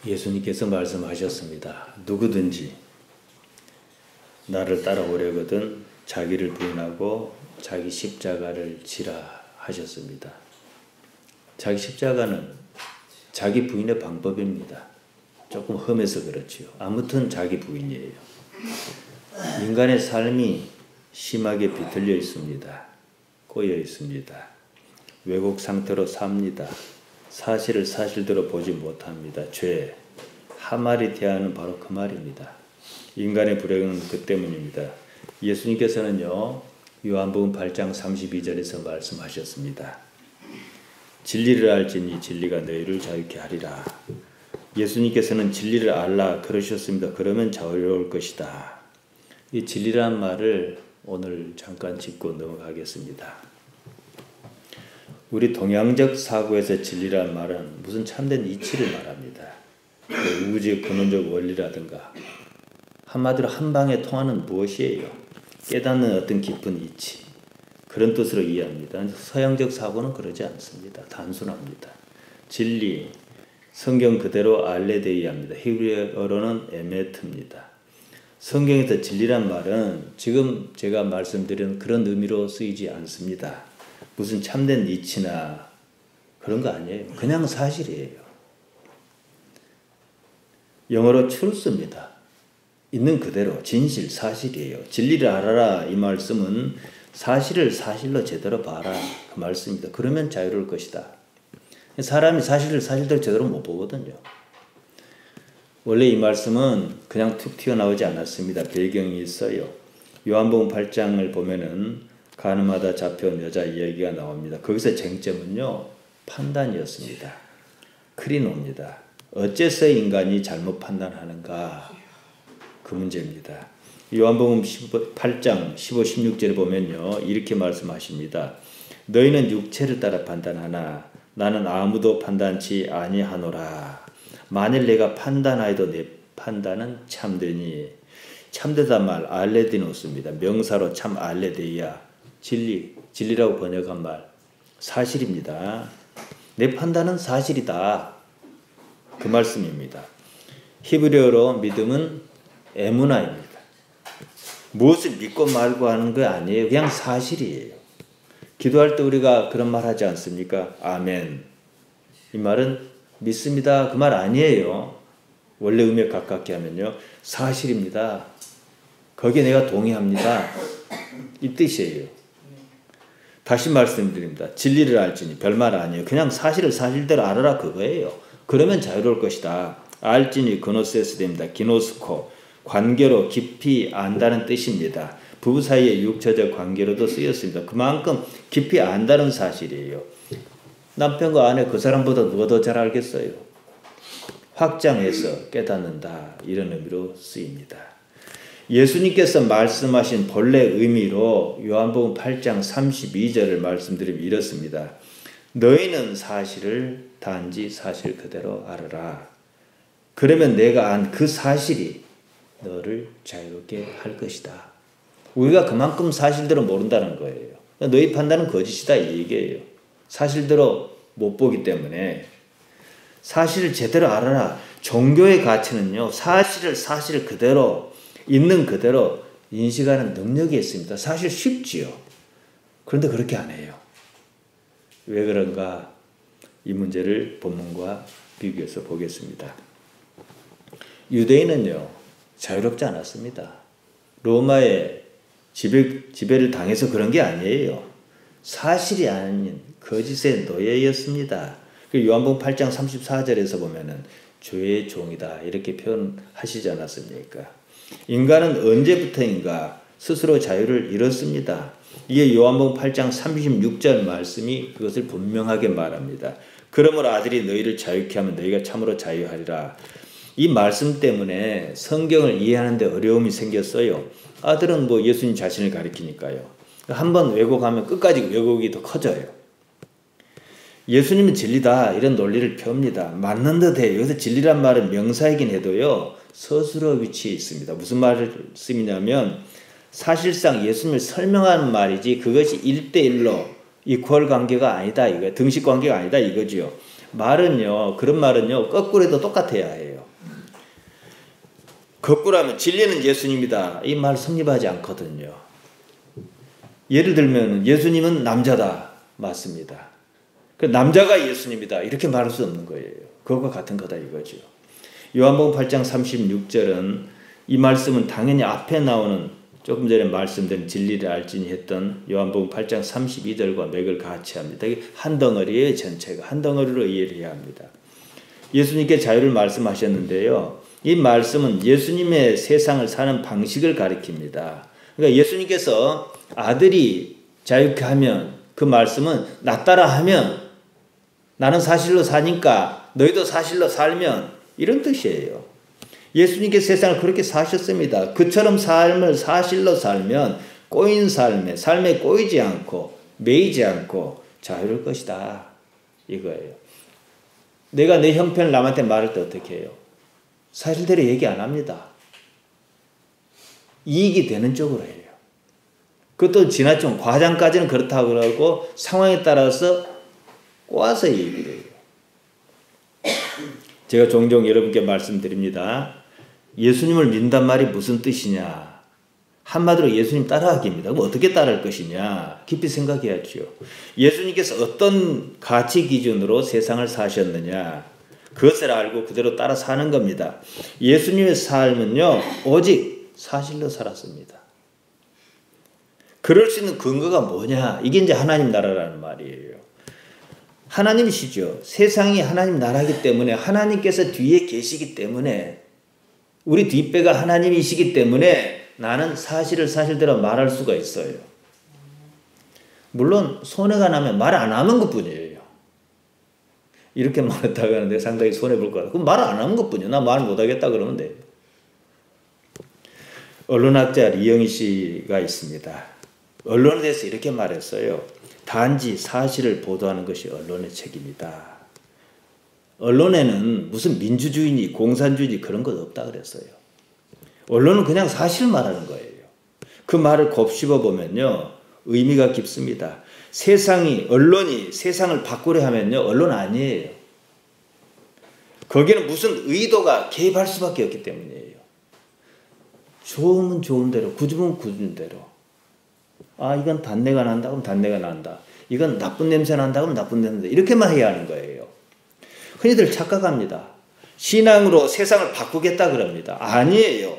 예수님께서 말씀하셨습니다. 누구든지 나를 따라오려거든 자기를 부인하고 자기 십자가를 지라 하셨습니다. 자기 십자가는 자기 부인의 방법입니다. 조금 험해서 그렇지요. 아무튼 자기 부인이에요. 인간의 삶이 심하게 비틀려 있습니다. 꼬여 있습니다. 왜곡 상태로 삽니다. 사실을 사실대로 보지 못합니다. 죄, 하마리티아는 바로 그 말입니다. 인간의 불행은 그 때문입니다. 예수님께서는요, 요한복음 8장 32절에서 말씀하셨습니다. 진리를 알지니 진리가 너희를 자유케 하리라. 예수님께서는 진리를 알라 그러셨습니다. 그러면 자유로울 것이다. 이 진리라는 말을 오늘 잠깐 짚고 넘어가겠습니다. 우리 동양적 사고에서 진리라는 말은 무슨 참된 이치를 말합니다. 우주의 근원적 원리라든가 한마디로 한 방에 통하는 무엇이에요? 깨닫는 어떤 깊은 이치, 그런 뜻으로 이해합니다. 서양적 사고는 그러지 않습니다. 단순합니다. 진리, 성경 그대로 알레데이합니다. 히브리어로는 에메트입니다. 성경에서 진리란 말은 지금 제가 말씀드린 그런 의미로 쓰이지 않습니다. 무슨 참된 이치나 그런 거 아니에요. 그냥 사실이에요. 영어로 truth입니다. 있는 그대로 진실, 사실이에요. 진리를 알아라 이 말씀은 사실을 사실로 제대로 봐라 그 말씀입니다. 그러면 자유로울 것이다. 사람이 사실을 사실대로 제대로 못 보거든요. 원래 이 말씀은 그냥 툭 튀어나오지 않았습니다. 배경이 있어요. 요한복음 8장을 보면은 가늠하다 잡혀온 여자 이야기가 나옵니다. 거기서 쟁점은요, 판단이었습니다. 크리노입니다. 어째서 인간이 잘못 판단하는가? 그 문제입니다. 요한복음 8장 15, 16절에 보면요, 이렇게 말씀하십니다. 너희는 육체를 따라 판단하나 나는 아무도 판단치 아니하노라. 만일 내가 판단하여도 내 판단은 참되니. 참되다 말 알레디노스입니다. 명사로 참 알레데이야. 진리라고 번역한 말 사실입니다. 내 판단은 사실이다. 그 말씀입니다. 히브리어로 믿음은 에무나입니다. 무엇을 믿고 말고 하는 거 아니에요. 그냥 사실이에요. 기도할 때 우리가 그런 말 하지 않습니까? 아멘. 이 말은 믿습니다. 그 말 아니에요. 원래 의미에 가깝게 하면요. 사실입니다. 거기에 내가 동의합니다. 이 뜻이에요. 다시 말씀드립니다. 진리를 알지니 별말 아니에요. 그냥 사실을 사실대로 알아라 그거예요. 그러면 자유로울 것이다. 알지니 그노세스됩니다. 기노스코 관계로 깊이 안다는 뜻입니다. 부부 사이의 육체적 관계로도 쓰였습니다. 그만큼 깊이 안다는 사실이에요. 남편과 아내 그 사람보다 누가 더 잘 알겠어요? 확장해서 깨닫는다. 이런 의미로 쓰입니다. 예수님께서 말씀하신 본래 의미로 요한복음 8장 32절을 말씀드리면 이렇습니다. 너희는 사실을 단지 사실 그대로 알아라. 그러면 내가 안 그 사실이 너를 자유롭게 할 것이다. 우리가 그만큼 사실대로 모른다는 거예요. 너희 판단은 거짓이다 이 얘기예요. 사실대로 못 보기 때문에 사실을 제대로 알아라. 종교의 가치는요, 사실을 사실 그대로 있는 그대로 인식하는 능력이 있습니다. 사실 쉽지요. 그런데 그렇게 안 해요. 왜 그런가? 이 문제를 본문과 비교해서 보겠습니다. 유대인은요, 자유롭지 않았습니다. 로마의 지배를 당해서 그런 게 아니에요. 사실이 아닌 거짓의 노예였습니다. 요한복음 8장 34절에서 보면은 죄의 종이다 이렇게 표현하시지 않았습니까? 인간은 언제부터인가 스스로 자유를 잃었습니다. 이에 요한복음 8장 36절 말씀이 그것을 분명하게 말합니다. 그러므로 아들이 너희를 자유케 하면 너희가 참으로 자유하리라. 이 말씀 때문에 성경을 이해하는 데 어려움이 생겼어요. 아들은 뭐 예수님 자신을 가리키니까요. 한번 왜곡하면 끝까지 왜곡이 더 커져요. 예수님은 진리다 이런 논리를 펴옵니다. 맞는 듯해요. 여기서 진리란 말은 명사이긴 해도요, 서술어 위치에 있습니다. 무슨 말씀이냐면 사실상 예수님을 설명하는 말이지 그것이 1대1로 이퀄 관계가 아니다 이거 등식 관계가 아니다 이거지요. 말은요, 그런 말은요 거꾸로 해도 똑같아야 해요. 거꾸로 하면 진리는 예수님이다. 이 말 성립하지 않거든요. 예를 들면 예수님은 남자다. 맞습니다. 그 남자가 예수님이다. 이렇게 말할 수 없는 거예요. 그것과 같은 거다 이거죠. 요한복음 8장 36절은 이 말씀은 당연히 앞에 나오는 조금 전에 말씀드린 진리를 알지니 했던 요한복음 8장 32절과 맥을 같이 합니다. 이게 한 덩어리의 전체가 한 덩어리로 이해를 해야 합니다. 예수님께 자유를 말씀하셨는데요. 이 말씀은 예수님의 세상을 사는 방식을 가리킵니다. 그러니까 예수님께서 아들이 자유케 하면 그 말씀은 나 따라 하면 나는 사실로 사니까 너희도 사실로 살면 이런 뜻이에요. 예수님께서 세상을 그렇게 사셨습니다. 그처럼 삶을 사실로 살면 꼬인 삶에 꼬이지 않고 매이지 않고 자유로울 것이다. 이거예요. 내가 내 형편을 남한테 말할 때 어떻게 해요? 사실대로 얘기 안 합니다. 이익이 되는 쪽으로 해요. 그것도 지나치면 과장까지는 그렇다고 그러고 상황에 따라서 꼬아서 얘기를 해요. 제가 종종 여러분께 말씀드립니다. 예수님을 믿는단 말이 무슨 뜻이냐. 한마디로 예수님 따라하기입니다. 그럼 어떻게 따라할 것이냐. 깊이 생각해야죠. 예수님께서 어떤 가치 기준으로 세상을 사셨느냐. 그것을 알고 그대로 따라 사는 겁니다. 예수님의 삶은요. 오직 사실로 살았습니다. 그럴 수 있는 근거가 뭐냐. 이게 이제 하나님 나라라는 말이에요. 하나님이시죠. 세상이 하나님 나라이기 때문에 하나님께서 뒤에 계시기 때문에 우리 뒷배가 하나님이시기 때문에 나는 사실을 사실대로 말할 수가 있어요. 물론 손해가 나면 말 안 하는 것뿐이에요. 이렇게 말했다가 하는데 상당히 손해볼 것 같아요. 그럼 말 안 하는 것뿐이에요. 나 말 못하겠다 그러면 돼요. 언론학자 리영희 씨가 있습니다. 언론에 대해서 이렇게 말했어요. 단지 사실을 보도하는 것이 언론의 책임이다. 언론에는 무슨 민주주의니 공산주의니 그런 것 없다 그랬어요. 언론은 그냥 사실 말하는 거예요. 그 말을 곱씹어 보면요. 의미가 깊습니다. 언론이 세상을 바꾸려 하면요. 언론 아니에요. 거기는 무슨 의도가 개입할 수밖에 없기 때문이에요. 좋으면 좋은 대로, 굳으면 굳은 대로. 아, 이건 단내가 난다 그럼 단내가 난다. 이건 나쁜 냄새 난다 그럼 나쁜 냄새 난다. 이렇게만 해야 하는 거예요. 흔히들 착각합니다. 신앙으로 세상을 바꾸겠다 그럽니다. 아니에요.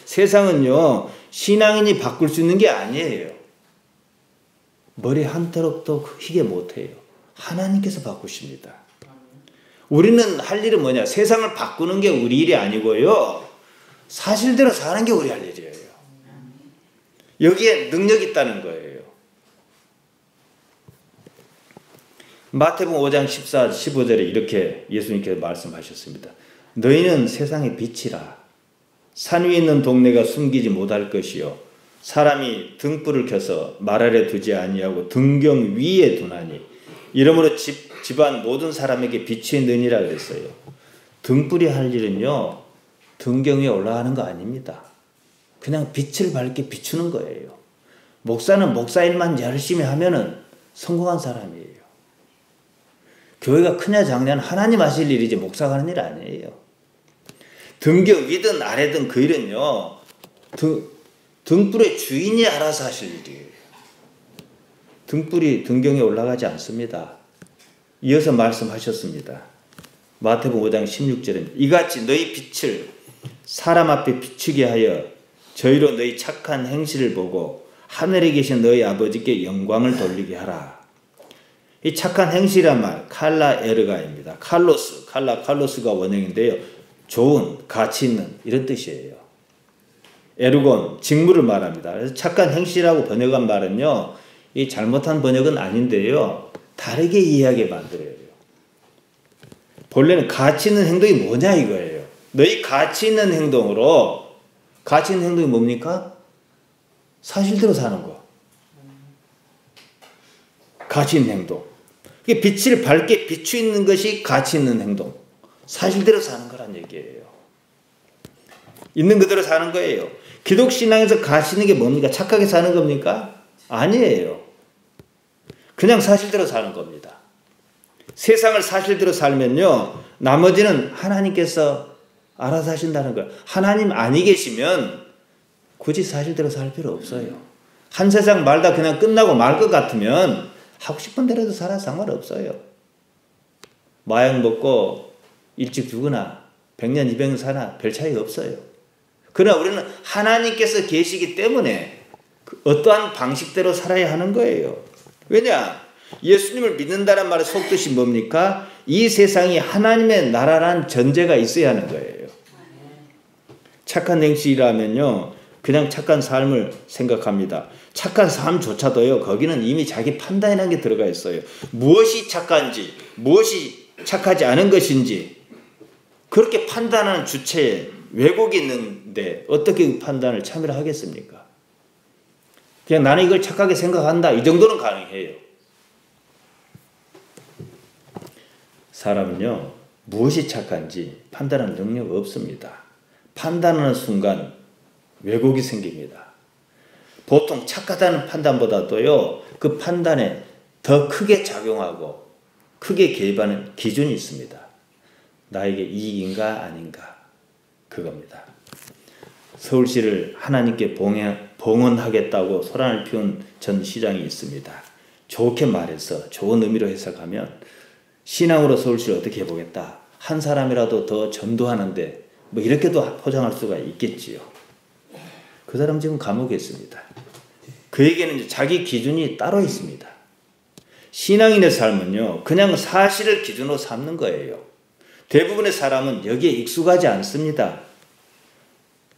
세상은요, 신앙인이 바꿀 수 있는 게 아니에요. 머리 한 톨옥도 희게 못해요. 하나님께서 바꾸십니다. 우리는 할 일은 뭐냐? 세상을 바꾸는 게 우리 일이 아니고요. 사실대로 사는 게 우리 할 일이에요. 여기에 능력이 있다는 거예요. 마태복음 5장 14, 15절에 이렇게 예수님께서 말씀하셨습니다. 너희는 세상의 빛이라. 산 위에 있는 동네가 숨기지 못할 것이요. 사람이 등불을 켜서 말 아래 두지 아니하고 등경 위에 두나니 이러므로 집안 모든 사람에게 빛이 느니라 그랬어요. 등불이 할 일은요. 등경 위에 올라가는 거 아닙니다. 그냥 빛을 밝게 비추는 거예요. 목사는 목사 일만 열심히 하면은 성공한 사람이에요. 교회가 크냐 작냐는 하나님 하실 일이지 목사가 하는 일 아니에요. 등경 위든 아래든 그 일은요. 등불의 주인이 알아서 하실 일이에요. 등불이 등경에 올라가지 않습니다. 이어서 말씀하셨습니다. 마태복음 5장 16절에 이같이 너희 빛을 사람 앞에 비추게 하여 저희로 너희 착한 행실을 보고 하늘에 계신 너희 아버지께 영광을 돌리게 하라. 이 착한 행실이란 말 칼라 에르가입니다. 칼로스가 원형인데요. 좋은, 가치 있는 이런 뜻이에요. 에르곤, 직무를 말합니다. 그래서 착한 행실이라고 번역한 말은요. 이 잘못한 번역은 아닌데요. 다르게 이해하게 만들어요. 본래는 가치 있는 행동이 뭐냐 이거예요. 너희 가치 있는 행동으로 가치 있는 행동이 뭡니까? 사실대로 사는 거. 가치 있는 행동. 빛을 밝게 비추는 것이 가치 있는 행동. 사실대로 사는 거란 얘기예요. 있는 그대로 사는 거예요. 기독신앙에서 가치 있는 게 뭡니까? 착하게 사는 겁니까? 아니에요. 그냥 사실대로 사는 겁니다. 세상을 사실대로 살면요. 나머지는 하나님께서 알아서 하신다는 거예요. 하나님 아니 계시면 굳이 사실대로 살 필요 없어요. 한 세상 말다 그냥 끝나고 말 것 같으면 하고 싶은 대로도 살아 상관없어요. 마약 먹고 일찍 죽으나 100년 200년 사나 별 차이 없어요. 그러나 우리는 하나님께서 계시기 때문에 어떠한 방식대로 살아야 하는 거예요. 왜냐? 예수님을 믿는다는 말의 속뜻이 뭡니까? 이 세상이 하나님의 나라란 전제가 있어야 하는 거예요. 착한 행실이라면요, 그냥 착한 삶을 생각합니다. 착한 삶조차도요, 거기는 이미 자기 판단이라는 게 들어가 있어요. 무엇이 착한지, 무엇이 착하지 않은 것인지, 그렇게 판단하는 주체에 왜곡이 있는데 어떻게 그 판단을 참여를 하겠습니까? 그냥 나는 이걸 착하게 생각한다, 이 정도는 가능해요. 사람은요, 무엇이 착한지 판단하는 능력 없습니다. 판단하는 순간 왜곡이 생깁니다. 보통 착하다는 판단보다도요, 그 판단에 더 크게 작용하고 크게 개입하는 기준이 있습니다. 나에게 이익인가 아닌가, 그겁니다. 서울시를 하나님께 봉헌하겠다고 소란을 피운 전 시장이 있습니다. 좋게 말해서 좋은 의미로 해석하면 신앙으로 서울시를 어떻게 해보겠다, 한 사람이라도 더 전도하는데 뭐 이렇게도 포장할 수가 있겠지요. 그 사람 지금 감옥에 있습니다. 그에게는 자기 기준이 따로 있습니다. 신앙인의 삶은요, 그냥 사실을 기준으로 삼는 거예요. 대부분의 사람은 여기에 익숙하지 않습니다.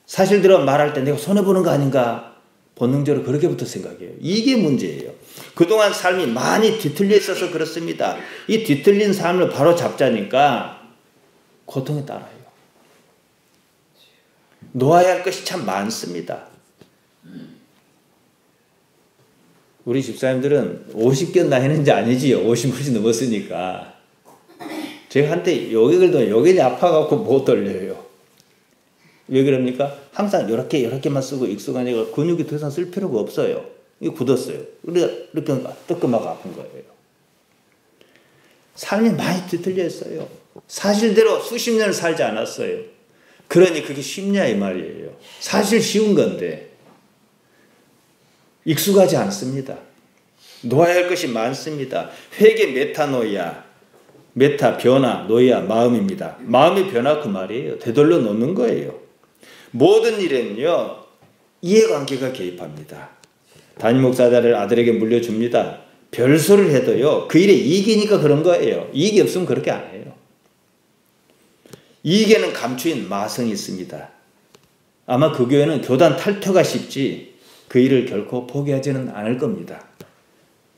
사실대로 말할 때 내가 손해보는 거 아닌가, 본능적으로 그렇게부터 생각해요. 이게 문제예요. 그동안 삶이 많이 뒤틀려 있어서 그렇습니다. 이 뒤틀린 삶을 바로 잡자니까 고통에 따라요. 놓아야 할 것이 참 많습니다. 우리 집사님들은 50견 나이는 이제 아니지요. 50이 넘었으니까. 제가 한때 요격을 요격이 아파갖고 못 돌려요. 왜 그럽니까? 항상 요렇게만 쓰고 익숙하니까 근육이 더 이상 쓸 필요가 없어요. 이게 굳었어요. 이렇게 뜨끔하고 아픈 거예요. 삶이 많이 뒤틀려 있어요. 사실대로 수십 년을 살지 않았어요. 그러니 그게 쉽냐 이 말이에요. 사실 쉬운 건데 익숙하지 않습니다. 놓아야 할 것이 많습니다. 회개 메타노이아, 메타 변화, 노이아 마음입니다. 마음의 변화 그 말이에요. 되돌려 놓는 거예요. 모든 일에는요, 이해관계가 개입합니다. 담임 목사자를 아들에게 물려줍니다. 별소리를 해도요, 그 일에 이익이니까 그런 거예요. 이익이 없으면 그렇게 안 해요. 이익에는 감추인 마성이 있습니다. 아마 그 교회는 교단 탈퇴가 쉽지 그 일을 결코 포기하지는 않을 겁니다.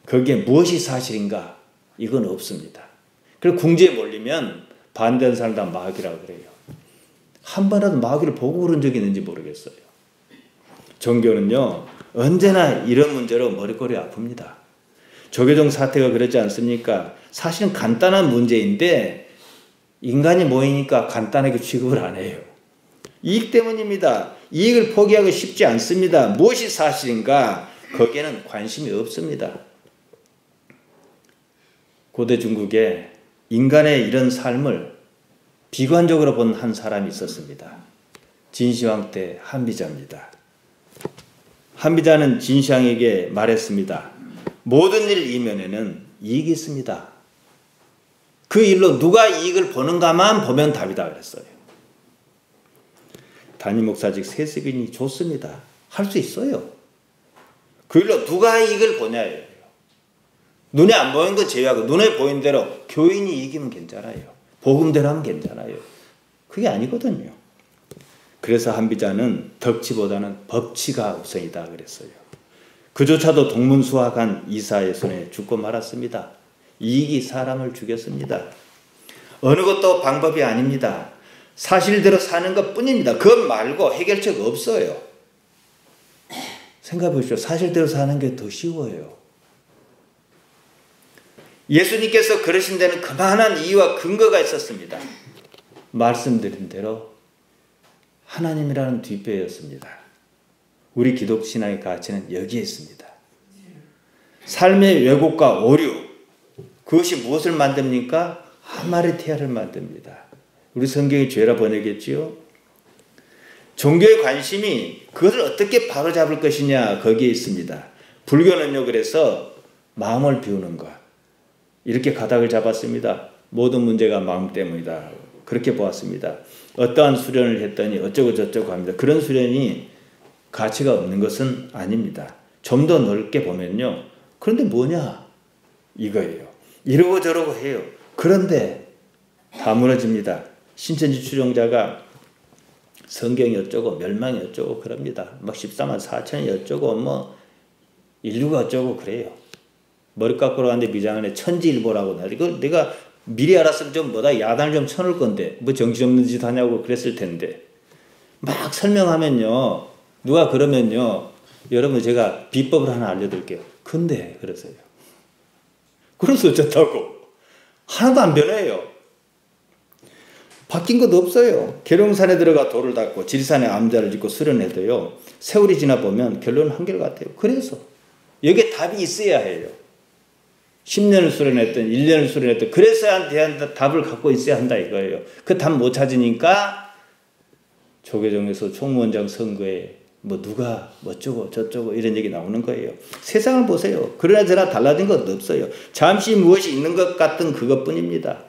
거기에 무엇이 사실인가? 이건 없습니다. 그리고 궁지에 몰리면 반대하는 사람 다 마귀라고 그래요. 한 번이라도 마귀를 보고 그런 적이 있는지 모르겠어요. 종교는요, 언제나 이런 문제로 머리꼬리 아픕니다. 조계종 사태가 그렇지 않습니까? 사실은 간단한 문제인데 인간이 모이니까 간단하게 취급을 안 해요. 이익 때문입니다. 이익을 포기하기 쉽지 않습니다. 무엇이 사실인가? 거기에는 관심이 없습니다. 고대 중국에 인간의 이런 삶을 비관적으로 본 한 사람이 있었습니다. 진시황 때 한비자입니다. 한비자는 진시황에게 말했습니다. 모든 일 이면에는 이익이 있습니다. 그 일로 누가 이익을 보는가만 보면 답이다 그랬어요. 담임 목사직 세습인이 좋습니다. 할 수 있어요. 그 일로 누가 이익을 보냐예요. 눈에 안 보이는 건 제외하고 눈에 보이는 대로 교인이 이기면 괜찮아요. 복음대로 하면 괜찮아요. 그게 아니거든요. 그래서 한비자는 덕치보다는 법치가 우선이다 그랬어요. 그조차도 동문수학한 이사의 손에 죽고 말았습니다. 이익이 사람을 죽였습니다. 어느 것도 방법이 아닙니다. 사실대로 사는 것 뿐입니다. 그것 말고 해결책 없어요. 생각해 보십시오. 사실대로 사는 게 더 쉬워요. 예수님께서 그러신 데는 그만한 이유와 근거가 있었습니다. 말씀드린 대로 하나님이라는 뒷배였습니다. 우리 기독 신앙의 가치는 여기에 있습니다. 삶의 왜곡과 오류, 그것이 무엇을 만듭니까? 하마르티아를 만듭니다. 우리 성경이 죄라 번역했지요. 종교의 관심이 그것을 어떻게 바로잡을 것이냐 거기에 있습니다. 불교는요 그래서 마음을 비우는 것 이렇게 가닥을 잡았습니다. 모든 문제가 마음 때문이다. 그렇게 보았습니다. 어떠한 수련을 했더니 어쩌고 저쩌고 합니다. 그런 수련이 가치가 없는 것은 아닙니다. 좀 더 넓게 보면요. 그런데 뭐냐? 이거예요. 이러고 저러고 해요. 그런데 다 무너집니다. 신천지 추종자가 성경이 어쩌고 멸망이 어쩌고 그럽니다. 막 14만 4천이 어쩌고 뭐 인류가 어쩌고 그래요. 머리 깎으러 갔는데 미장 안에 천지일보라고 나 이거 내가 미리 알았으면 좀 뭐다 야단을 좀 쳐놓을 건데 뭐 정신없는 짓 하냐고 그랬을 텐데 막 설명하면요 누가 그러면요 여러분 제가 비법을 하나 알려드릴게요. 근데 그러세요. 그래서 어쩌다고 하나도 안 변해요. 바뀐 것도 없어요. 계룡산에 들어가 돌을 닦고 지리산에 암자를 짓고 수련해도요 세월이 지나 보면 결론은 한결같아요. 그래서 여기에 답이 있어야 해요. 10년을 수련했든 1년을 수련했든 그래서야 대한 답을 갖고 있어야 한다 이거예요. 그 답 못 찾으니까 조계종에서 총무원장 선거에 뭐 누가 어쩌고 저쩌고 이런 얘기 나오는 거예요. 세상을 보세요. 그러나 저나 달라진 것도 없어요. 잠시 무엇이 있는 것 같은 그것뿐입니다.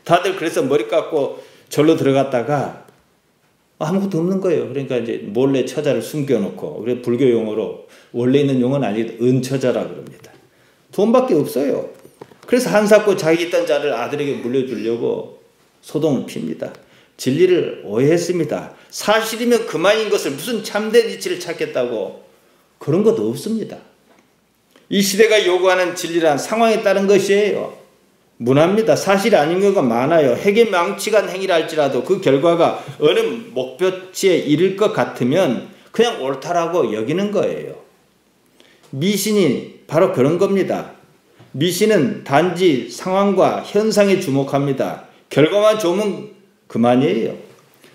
다들 그래서 머리 깎고 절로 들어갔다가 아무것도 없는 거예요. 그러니까 이제 몰래 처자를 숨겨놓고 그래 불교 용어로 원래 있는 용어는 아니고 은처자라 그럽니다. 돈밖에 없어요. 그래서 한사코 자기 있던 자를 아들에게 물려주려고 소동을 핍니다. 진리를 오해했습니다. 사실이면 그만인 것을 무슨 참된 이치를 찾겠다고 그런 것도 없습니다. 이 시대가 요구하는 진리란 상황에 따른 것이에요. 문화입니다. 사실이 아닌 경우가 많아요. 핵에 망치간 행위를 할지라도 그 결과가 어느 목표치에 이를 것 같으면 그냥 옳다라고 여기는 거예요. 미신이 바로 그런 겁니다. 미신은 단지 상황과 현상에 주목합니다. 결과만 좋으면 그만이에요.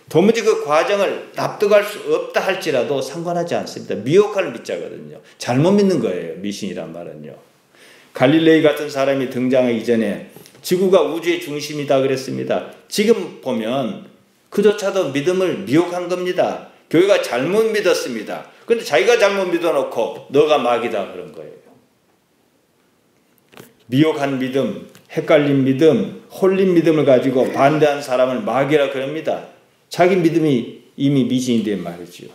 도무지 그 과정을 납득할 수 없다 할지라도 상관하지 않습니다. 미혹할 믿자거든요. 잘못 믿는 거예요. 미신이란 말은요. 갈릴레이 같은 사람이 등장하기 이전에 지구가 우주의 중심이다 그랬습니다. 지금 보면 그조차도 믿음을 미혹한 겁니다. 교회가 잘못 믿었습니다. 그런데 자기가 잘못 믿어놓고 너가 마귀다 그런 거예요. 미혹한 믿음, 헷갈린 믿음, 홀린 믿음을 가지고 반대한 사람을 마귀라 그럽니다. 자기 믿음이 이미 미신인데 말이죠.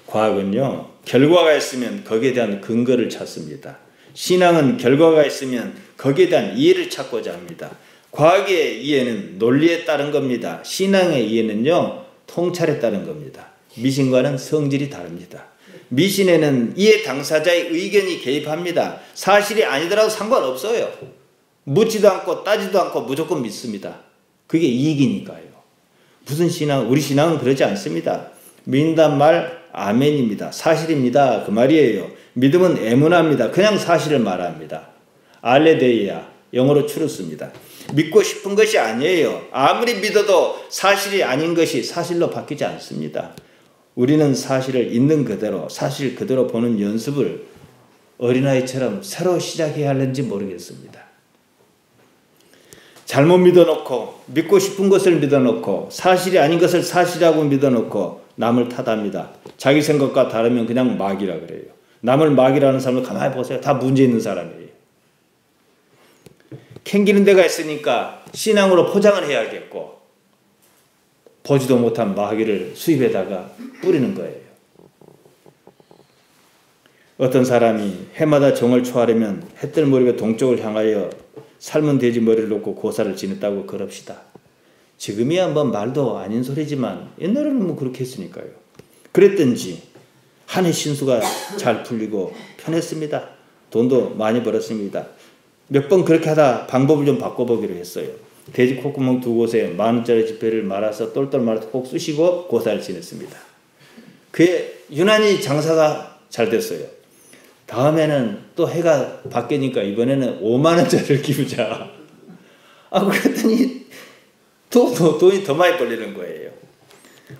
과학은요. 결과가 있으면 거기에 대한 근거를 찾습니다. 신앙은 결과가 있으면 거기에 대한 이해를 찾고자 합니다. 과학의 이해는 논리에 따른 겁니다. 신앙의 이해는요. 통찰에 따른 겁니다. 미신과는 성질이 다릅니다. 미신에는 이해 당사자의 의견이 개입합니다. 사실이 아니더라도 상관없어요. 묻지도 않고 따지도 않고 무조건 믿습니다. 그게 이익이니까요. 무슨 신앙, 우리 신앙은 그러지 않습니다. 믿는단 말 아멘입니다. 사실입니다. 그 말이에요. 믿음은 에무나입니다. 그냥 사실을 말합니다. 알레데이아, 영어로 추르스입니다. 믿고 싶은 것이 아니에요. 아무리 믿어도 사실이 아닌 것이 사실로 바뀌지 않습니다. 우리는 사실을 있는 그대로, 사실 그대로 보는 연습을 어린아이처럼 새로 시작해야 하는지 모르겠습니다. 잘못 믿어놓고 믿고 싶은 것을 믿어놓고 사실이 아닌 것을 사실이라고 믿어놓고 남을 탓합니다. 자기 생각과 다르면 그냥 마귀라 그래요. 남을 마귀라는 사람을 가만히 보세요. 다 문제 있는 사람이에요. 캥기는 데가 있으니까 신앙으로 포장을 해야겠고 보지도 못한 마귀를 수입에다가 뿌리는 거예요. 어떤 사람이 해마다 정을 초하려면 해뜰 머리가 동쪽을 향하여 삶은 돼지 머리를 놓고 고사를 지냈다고 그럽시다. 지금이야 뭐 말도 아닌 소리지만 옛날에는 뭐 그렇게 했으니까요. 그랬든지 한 해 신수가 잘 풀리고 편했습니다. 돈도 많이 벌었습니다. 몇 번 그렇게 하다 방법을 좀 바꿔보기로 했어요. 돼지 콧구멍 두 곳에 10,000원짜리 지폐를 말아서 똘똘 말아서 꼭 쑤시고 고사를 지냈습니다. 그게 유난히 장사가 잘 됐어요. 다음에는 또 해가 바뀌니까 이번에는 50,000원짜리를 기우자. 그랬더니 또 돈이 더 많이 벌리는 거예요.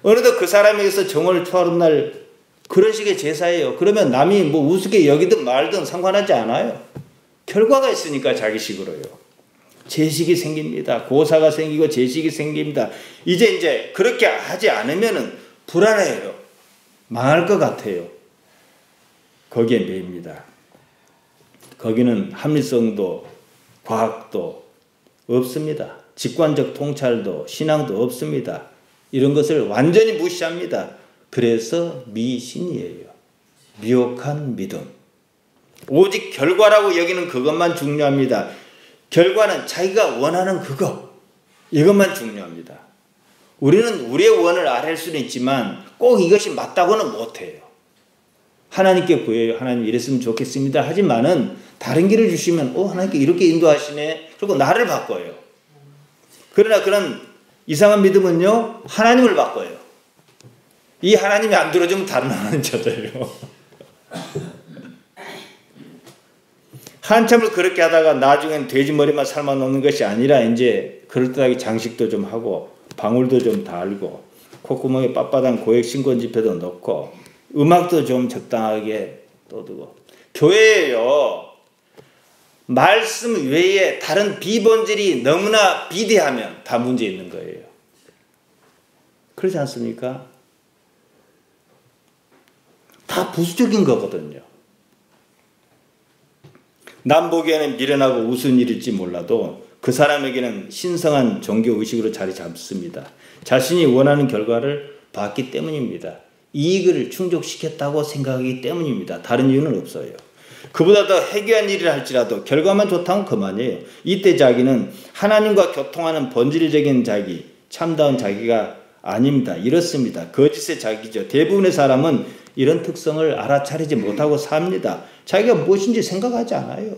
어느덧 그 사람에게서 정월 초하는 날 그런 식의 제사예요. 그러면 남이 뭐 우습게 여기든 말든 상관하지 않아요. 결과가 있으니까 자기식으로요. 재식이 생깁니다. 고사가 생기고 재식이 생깁니다. 이제 그렇게 하지 않으면은 불안해요. 망할 것 같아요. 거기에 매입니다. 거기는 합리성도 과학도 없습니다. 직관적 통찰도 신앙도 없습니다. 이런 것을 완전히 무시합니다. 그래서 미신이에요. 미혹한 믿음. 오직 결과라고 여기는 그것만 중요합니다. 결과는 자기가 원하는 그거, 이것만 중요합니다. 우리는 우리의 원을 아뢰을 수는 있지만 꼭 이것이 맞다고는 못해요. 하나님께 구해요. 하나님 이랬으면 좋겠습니다. 하지만은 다른 길을 주시면 하나님께 이렇게 인도하시네. 그리고 나를 바꿔요. 그러나 그런 이상한 믿음은요, 하나님을 바꿔요. 이 하나님이 안 들어주면 다른 하나님 찾아요. 한참을 그렇게 하다가 나중엔 돼지 머리만 삶아 놓는 것이 아니라 이제 그럴듯하게 장식도 좀 하고 방울도 좀 달고 콧구멍에 빳빳한 고액 신권지폐도 넣고 음악도 좀 적당하게 떠두고. 교회예요. 말씀 외에 다른 비본질이 너무나 비대하면 다 문제 있는 거예요. 그렇지 않습니까? 다 부수적인 거거든요. 남 보기에는 미련하고 우스운 일일지 몰라도 그 사람에게는 신성한 종교의식으로 자리 잡습니다. 자신이 원하는 결과를 봤기 때문입니다. 이익을 충족시켰다고 생각하기 때문입니다. 다른 이유는 없어요. 그보다 더 해괴한 일을 할지라도 결과만 좋다면 그만이에요. 이때 자기는 하나님과 교통하는 본질적인 자기, 참다운 자기가 아닙니다. 이렇습니다. 거짓의 자기죠. 대부분의 사람은 이런 특성을 알아차리지 못하고 삽니다. 자기가 무엇인지 생각하지 않아요.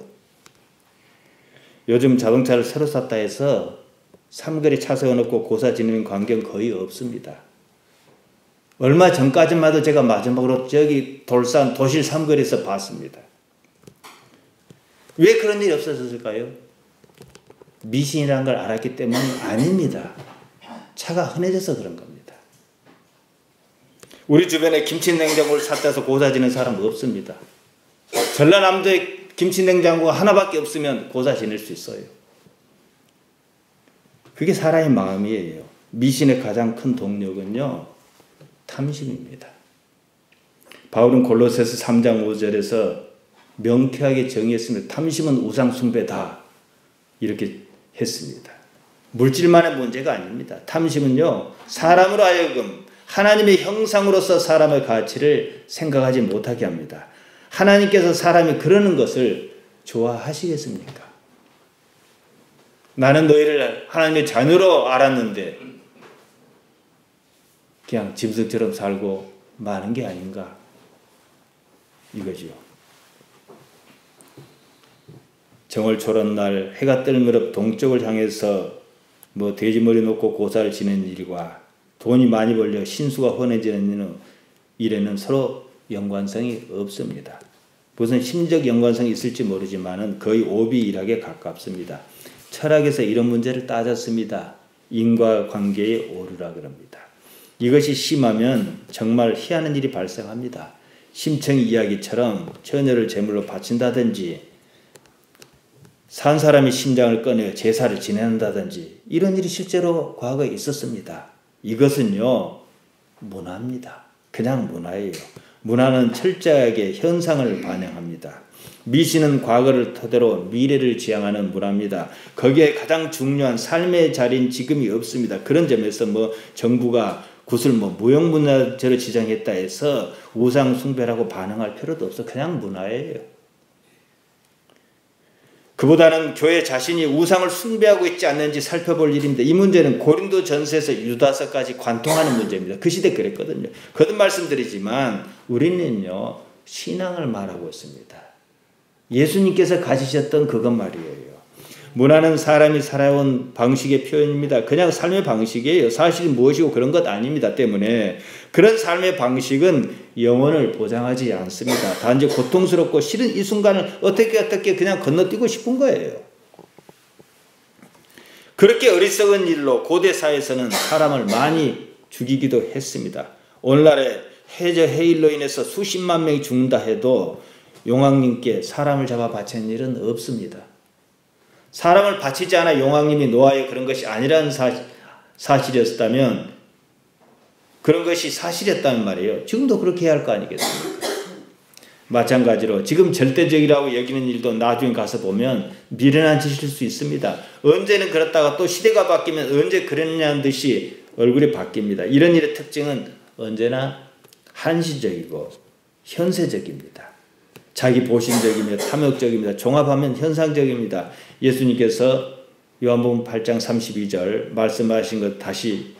요즘 자동차를 새로 샀다 해서 삼거리 차 세워놓고 고사 지내는 광경 거의 없습니다. 얼마 전까지만 해도 제가 마지막으로 저기 돌산 도실 삼거리에서 봤습니다. 왜 그런 일이 없어졌을까요? 미신이라는 걸 알았기 때문이 아닙니다. 차가 흔해져서 그런 겁니다. 우리 주변에 김치냉장고를 샀다 해서 고사 지는 사람 없습니다. 전라남도에 김치냉장고가 하나밖에 없으면 고사 지낼 수 있어요. 그게 사람의 마음이에요. 미신의 가장 큰 동력은요, 탐심입니다. 바울은 골로새서 3장 5절에서 명쾌하게 정의했습니다. 탐심은 우상 숭배다. 이렇게 했습니다. 물질만의 문제가 아닙니다. 탐심은요, 사람으로 하여금 하나님의 형상으로서 사람의 가치를 생각하지 못하게 합니다. 하나님께서 사람이 그러는 것을 좋아하시겠습니까? 나는 너희를 하나님의 자녀로 알았는데 그냥 짐승처럼 살고 마는 게 아닌가? 이거죠. 정월 초런날 해가 뜰 무렵 동쪽을 향해서 돼지머리 놓고 고사를 지내는 일과 돈이 많이 벌려 신수가 헌해지는 일에는 서로 연관성이 없습니다. 무슨 심적 연관성이 있을지 모르지만 거의 오비일학에 가깝습니다. 철학에서 이런 문제를 따졌습니다. 인과관계의 오류라 그럽니다. 이것이 심하면 정말 희한한 일이 발생합니다. 심청 이야기처럼 처녀를 제물로 바친다든지 산 사람이 심장을 꺼내 제사를 지낸다든지 이런 일이 실제로 과거에 있었습니다. 이것은요, 문화입니다. 그냥 문화예요. 문화는 철저하게 현상을 반영합니다. 미신은 과거를 토대로 미래를 지향하는 문화입니다. 거기에 가장 중요한 삶의 자리인 지금이 없습니다. 그런 점에서 정부가 굿을 무형문화재로 지정했다 해서 우상 숭배라고 반응할 필요도 없어. 그냥 문화예요. 그보다는 교회 자신이 우상을 숭배하고 있지 않는지 살펴볼 일인데 이 문제는 고린도 전서에서 유다서까지 관통하는 문제입니다. 그 시대 그랬거든요. 거듭 말씀드리지만 우리는요, 신앙을 말하고 있습니다. 예수님께서 가지셨던 그것 말이에요. 문화는 사람이 살아온 방식의 표현입니다. 그냥 삶의 방식이에요. 사실이 무엇이고 그런 것 아닙니다. 때문에 그런 삶의 방식은 영혼을 보장하지 않습니다. 단지 고통스럽고 싫은 이 순간을 어떻게 그냥 건너뛰고 싶은 거예요. 그렇게 어리석은 일로 고대 사회에서는 사람을 많이 죽이기도 했습니다. 오늘날에 해저해일로 인해서 수십만 명이 죽는다 해도 용왕님께 사람을 잡아 바치는 일은 없습니다. 사람을 바치지 않아 용왕님이 노하여 그런 것이 아니라는 사실이었다면, 그런 것이 사실이었다는 말이에요. 지금도 그렇게 해야 할 거 아니겠습니까? 마찬가지로 지금 절대적이라고 여기는 일도 나중에 가서 보면 미련한 짓일 수 있습니다. 언제는 그렇다가 또 시대가 바뀌면 언제 그랬냐는 듯이 얼굴이 바뀝니다. 이런 일의 특징은 언제나 한시적이고 현세적입니다. 자기 보신적이며 탐욕적입니다. 종합하면 현상적입니다. 예수님께서 요한복음 8장 32절 말씀하신 것 다시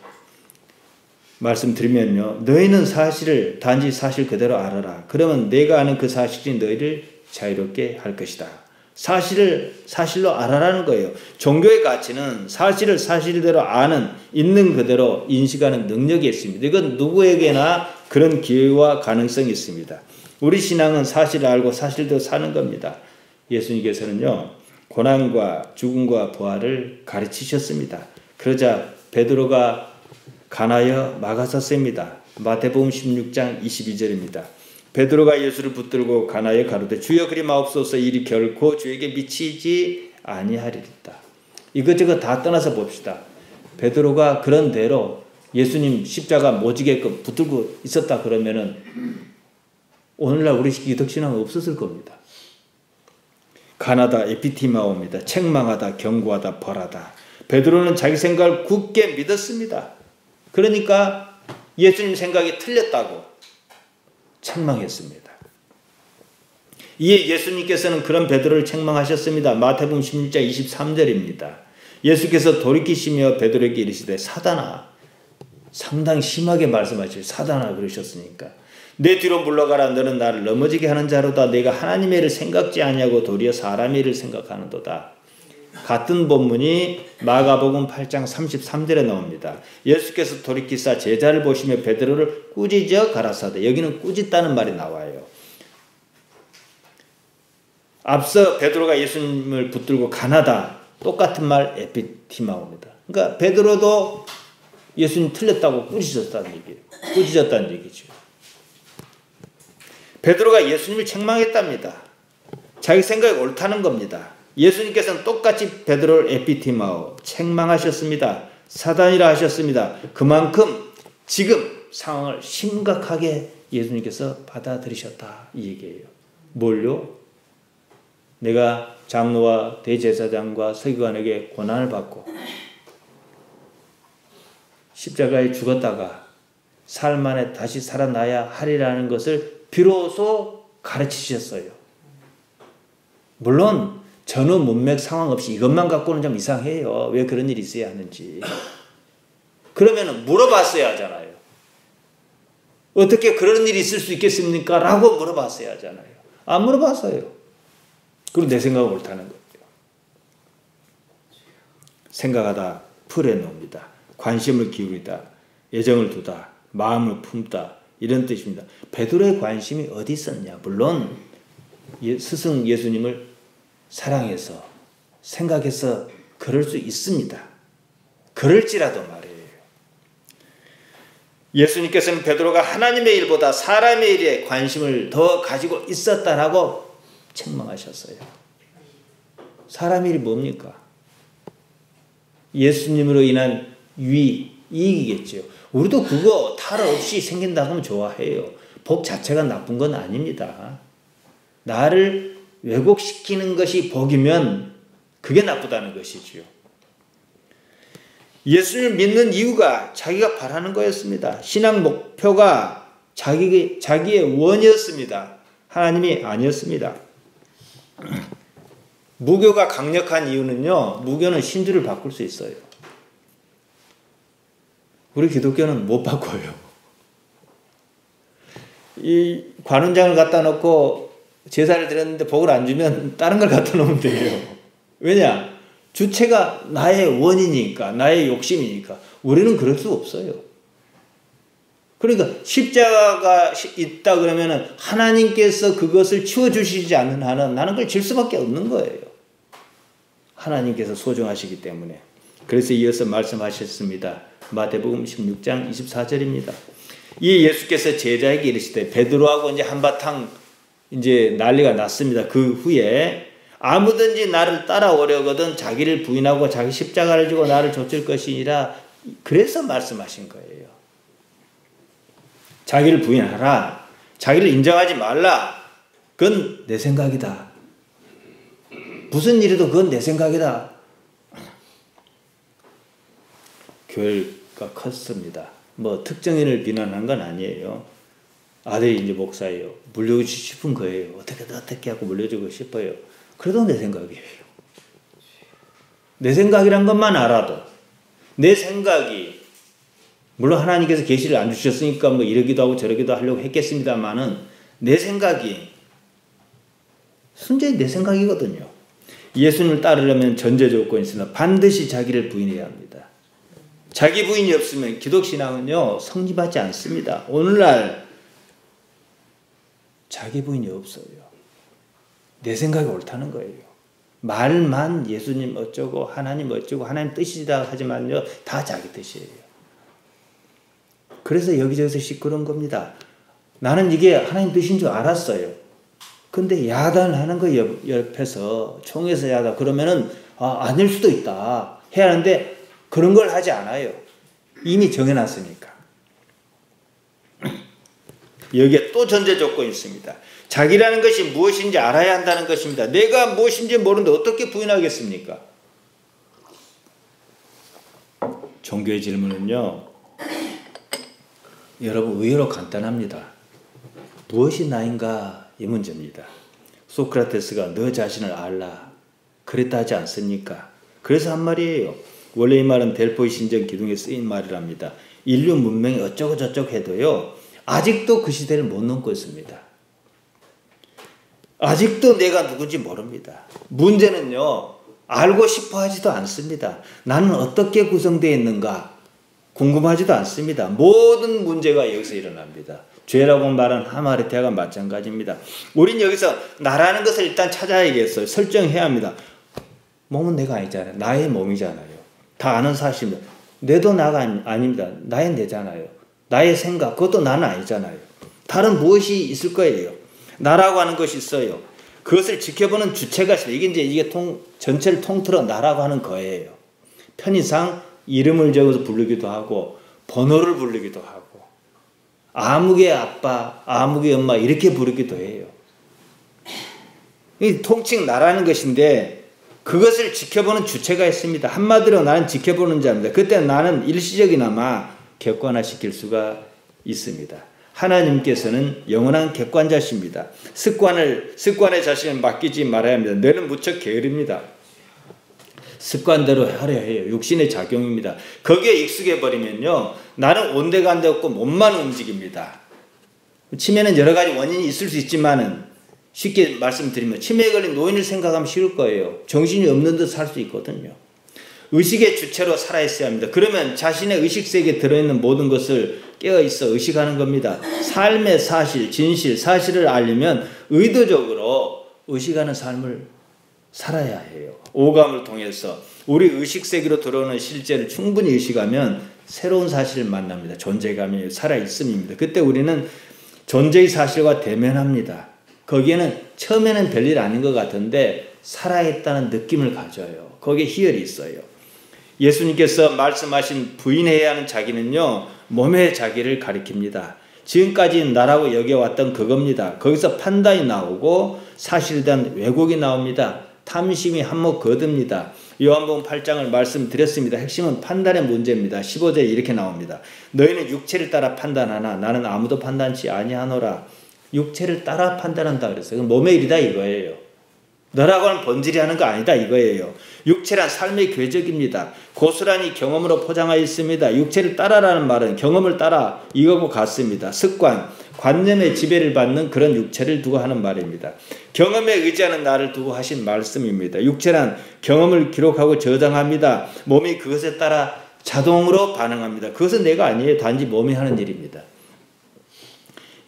말씀드리면요. 너희는 사실을 단지 사실 그대로 알아라. 그러면 내가 아는 그 사실이 너희를 자유롭게 할 것이다. 사실을 사실로 알아라는 거예요. 종교의 가치는 사실을 사실대로 아는, 있는 그대로 인식하는 능력이 있습니다. 이건 누구에게나 그런 기회와 가능성이 있습니다. 우리 신앙은 사실을 알고 사실대로 사는 겁니다. 예수님께서는요, 고난과 죽음과 부활을 가르치셨습니다. 그러자 베드로가 가나여 막아섰습니다. 마태복음 16장 22절입니다. 베드로가 예수를 붙들고 가나여 가로되 주여 그리 마옵소서 이리 결코 주에게 미치지 아니하리이다. 이것저것 다 떠나서 봅시다. 베드로가 그런 대로 예수님 십자가 못 지게끔 붙들고 있었다 그러면은 오늘날 우리 기독신앙은 없었을 겁니다. 가나다 에피티마오입니다. 책망하다, 경고하다, 벌하다. 베드로는 자기 생각을 굳게 믿었습니다. 그러니까 예수님 생각이 틀렸다고 책망했습니다. 이에 예수님께서는 그런 베드로를 책망하셨습니다. 마태복음 16장 23절입니다. 예수께서 돌이키시며 베드로에게 이르시되 사단아, 상당히 심하게 말씀하시죠. 사단아 그러셨으니까. 내 뒤로 물러가라. 너는 나를 넘어지게 하는 자로다. 내가 하나님의 일을 생각지 아니하고 도리어 사람의 일을 생각하는도다. 같은 본문이 마가복음 8장 33절에 나옵니다. 예수께서 돌이키사 제자를 보시며 베드로를 꾸짖어 가라사대. 여기는 꾸짖다는 말이 나와요. 앞서 베드로가 예수님을 붙들고 가나다. 똑같은 말 에피티마오입니다. 그러니까 베드로도 예수님 틀렸다고 꾸짖었다는 얘기예요. 꾸짖었다는 얘기죠. 베드로가 예수님을 책망했답니다. 자기 생각이 옳다는 겁니다. 예수님께서는 똑같이 베드로를 에피티마오 책망하셨습니다. 사단이라 하셨습니다. 그만큼 지금 상황을 심각하게 예수님께서 받아들이셨다 이 얘기예요. 뭘요? 내가 장로와 대제사장과 서기관에게 고난을 받고 십자가에 죽었다가 사흘 만에 다시 살아나야 하리라는 것을 비로소 가르치셨어요. 물론 전후 문맥 상황 없이 이것만 갖고는 좀 이상해요. 왜 그런 일이 있어야 하는지. 그러면 물어봤어야 하잖아요. 어떻게 그런 일이 있을 수 있겠습니까? 라고 물어봤어야 하잖아요. 안 물어봤어요. 그리고 내 생각을 옳다는 거예요. 생각하다, 풀어놓습니다. 관심을 기울이다, 애정을 두다, 마음을 품다 이런 뜻입니다. 베드로의 관심이 어디 있었냐? 물론 스승 예수님을 사랑해서 생각해서 그럴 수 있습니다. 그럴지라도 말이에요. 예수님께서는 베드로가 하나님의 일보다 사람의 일에 관심을 더 가지고 있었다라고 책망하셨어요. 사람의 일이 뭡니까? 예수님으로 인한 유익, 이익이겠죠. 우리도 그거 탈 없이 생긴다고 하면 좋아해요. 복 자체가 나쁜 건 아닙니다. 나를 왜곡시키는 것이 복이면 그게 나쁘다는 것이지요. 예수님을 믿는 이유가 자기가 바라는 거였습니다. 신앙 목표가 자기의 원이었습니다. 하나님이 아니었습니다. 무교가 강력한 이유는요, 무교는 신주를 바꿀 수 있어요. 우리 기독교는 못 바꿔요. 이 관원장을 갖다 놓고 제사를 드렸는데 복을 안 주면 다른 걸 갖다 놓으면 돼요. 왜냐? 주체가 나의 원이니까, 나의 욕심이니까. 우리는 그럴 수 없어요. 그러니까 십자가가 있다 그러면 하나님께서 그것을 치워주시지 않는 한은 나는 그걸 질 수밖에 없는 거예요. 하나님께서 소중하시기 때문에. 그래서 이어서 말씀하셨습니다. 마태복음 16장 24절입니다. 이 예수께서 제자에게 이르시되 베드로하고 이제 한바탕 이제 난리가 났습니다. 그 후에 아무든지 나를 따라오려거든 자기를 부인하고 자기 십자가를 지고 나를 좇을 것이니라. 그래서 말씀하신 거예요. 자기를 부인하라. 자기를 인정하지 말라. 그건 내 생각이다. 무슨 일이도 그건 내 생각이다. 교회가 컸습니다. 뭐 특정인을 비난한 건 아니에요. 아들이 이제 목사예요. 물려주고 싶은 거예요. 어떻게 하고 물려주고 싶어요. 그래도 내 생각이에요. 내 생각이란 것만 알아도 내 생각이 물론 하나님께서 계시를 안 주셨으니까 뭐 이러기도 하고 저러기도 하려고 했겠습니다만은 내 생각이 순전히 내 생각이거든요. 예수님을 따르려면 전제 조건이 있으나 반드시 자기를 부인해야 합니다. 자기 부인이 없으면 기독신앙은요 성립하지 않습니다. 오늘날 자기 부인이 없어요. 내 생각이 옳다는 거예요. 말만 예수님 어쩌고 하나님 어쩌고 하나님 뜻이다 하지만요 다 자기 뜻이에요. 그래서 여기저기서 시끄러운 겁니다. 나는 이게 하나님 뜻인 줄 알았어요. 근데 야단하는 거 옆에서 총에서 야단 그러면은 아닐 수도 있다 해야 하는데 그런 걸 하지 않아요. 이미 정해놨으니까. 여기에 또 전제 조건이 있습니다. 자기라는 것이 무엇인지 알아야 한다는 것입니다. 내가 무엇인지 모르는데 어떻게 부인하겠습니까? 종교의 질문은요. 여러분 의외로 간단합니다. 무엇이 나인가 이 문제입니다. 소크라테스가 너 자신을 알라 그랬다 하지 않습니까? 그래서 한 말이에요. 원래 이 말은 델포이 신전 기둥에 쓰인 말이랍니다. 인류 문명이 어쩌고 저쩌고 해도요. 아직도 그 시대를 못 넘고 있습니다. 아직도 내가 누군지 모릅니다. 문제는요. 알고 싶어 하지도 않습니다. 나는 어떻게 구성되어 있는가 궁금하지도 않습니다. 모든 문제가 여기서 일어납니다. 죄라고 말하는 하마르테아가 마찬가지입니다. 우린 여기서 나라는 것을 일단 찾아야겠어요. 설정해야 합니다. 몸은 내가 아니잖아요. 나의 몸이잖아요. 다 아는 사실입니다. 내도 나가 아닙니다. 나의 내잖아요. 나의 생각, 그것도 나는 아니잖아요. 다른 무엇이 있을 거예요. 나라고 하는 것이 있어요. 그것을 지켜보는 주체가 있어요. 이게 전체를 통틀어 나라고 하는 거예요. 편의상 이름을 적어서 부르기도 하고 번호를 부르기도 하고 아무개 아빠, 아무개 엄마 이렇게 부르기도 해요. 이 통칭 나라는 것인데 그것을 지켜보는 주체가 있습니다. 한마디로 나는 지켜보는 자입니다. 그때 나는 일시적이나마 객관화시킬 수가 있습니다. 하나님께서는 영원한 객관자십니다. 습관의 자신을 맡기지 말아야 합니다. 뇌는 무척 게으릅니다. 습관대로 하려 해요. 육신의 작용입니다. 거기에 익숙해 버리면요. 나는 온데간데 없고 몸만 움직입니다. 치매는 여러 가지 원인이 있을 수 있지만은 쉽게 말씀드리면 치매에 걸린 노인을 생각하면 쉬울 거예요. 정신이 없는 듯 살 수 있거든요. 의식의 주체로 살아있어야 합니다. 그러면 자신의 의식세계에 들어있는 모든 것을 깨어있어 의식하는 겁니다. 삶의 사실, 진실, 사실을 알려면 의도적으로 의식하는 삶을 살아야 해요. 오감을 통해서 우리 의식세계로 들어오는 실제를 충분히 의식하면 새로운 사실을 만납니다. 존재감이 살아있음입니다. 그때 우리는 존재의 사실과 대면합니다. 거기에는 처음에는 별일 아닌 것 같은데 살아있다는 느낌을 가져요. 거기에 희열이 있어요. 예수님께서 말씀하신 부인해야 하는 자기는요. 몸의 자기를 가리킵니다. 지금까지 나라고 여겨왔던 그겁니다. 거기서 판단이 나오고 사실에 대한 왜곡이 나옵니다. 탐심이 한몫 거듭니다. 요한복음 8장을 말씀드렸습니다. 핵심은 판단의 문제입니다. 15절에 이렇게 나옵니다. 너희는 육체를 따라 판단하나 나는 아무도 판단치 아니하노라. 육체를 따라 판단한다 그랬어요. 몸의 일이다 이거예요. 너라고 하는 본질이 하는 거 아니다 이거예요. 육체란 삶의 궤적입니다. 고스란히 경험으로 포장하여 있습니다. 육체를 따라라는 말은 경험을 따라 이거고 같습니다. 습관, 관념의 지배를 받는 그런 육체를 두고 하는 말입니다. 경험에 의지하는 나를 두고 하신 말씀입니다. 육체란 경험을 기록하고 저장합니다. 몸이 그것에 따라 자동으로 반응합니다. 그것은 내가 아니에요. 단지 몸이 하는 일입니다.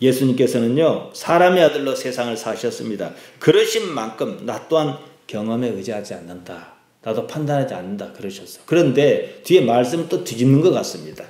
예수님께서는요. 사람의 아들로 세상을 사셨습니다. 그러신 만큼 나 또한 경험에 의지하지 않는다. 나도 판단하지 않는다. 그러셨어. 그런데 뒤에 말씀을 또 뒤집는 것 같습니다.